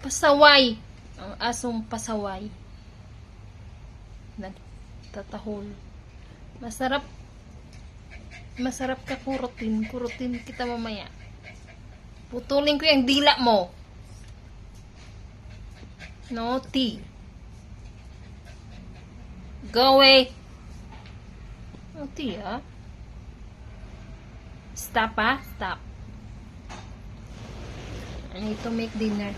Pasaway. Ang asong pasaway. Nagtatahol. Masarap. Masarap ka kurutin. Kurutin kita mamaya. Putulin ko yung dila mo. Naughty. Go away. Naughty, ah. Stop, ah. Stop. I need to make dinner.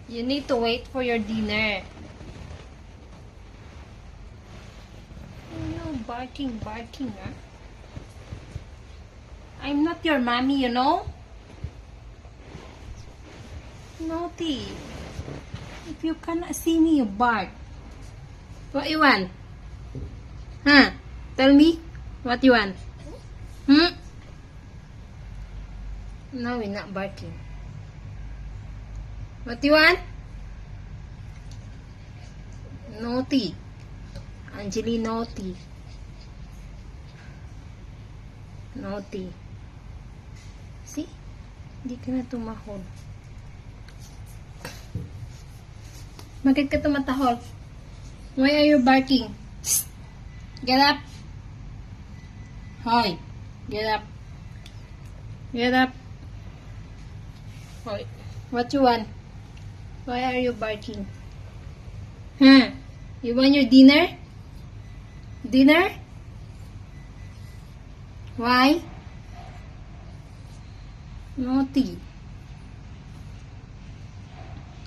You need to wait for your dinner. No, barking, huh? I'm not your mommy, you know? Naughty. If you cannot see me, you bark. What you want? Huh? Tell me what you want. No, we're not barking. What you want? Naughty. Anjali naughty. Naughty. See? Hindi ka na tumahol. Bakit ka tumatahol? Why are you barking? Get up. Hoy. Get up. Get up. Hoy. What you want? Why are you barking? Huh? You want your dinner? Dinner? Why? Naughty.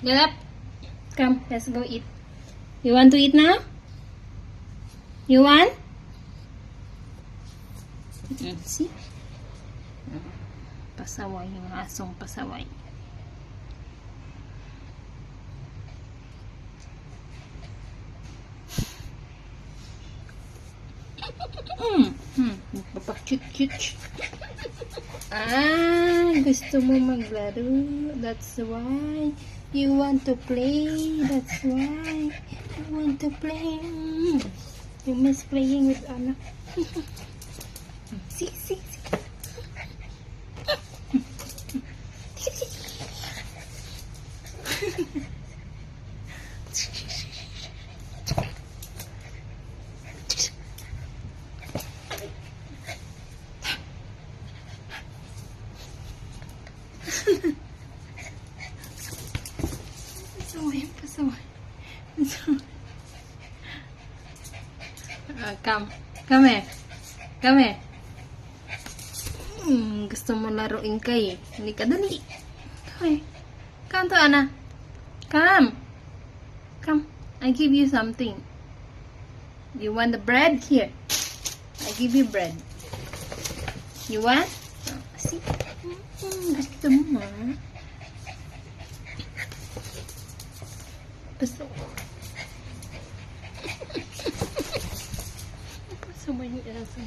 Get up. Come, let's go eat. You want to eat now? You want? See? Pasaway yung asong pasaway. Papachut-chut. Gusto mo maglaro. That's why you want to play. That's why you want to play. You miss playing with Anna. See. Pasaway. Come here. Gusto mo laruin kay. Hindi ka dali. Hoy. Come to Anna. Come. I give you something. You want the bread? Here. I give you bread. You want? See? Gusto mo, ha? Pasaway ni Elsa.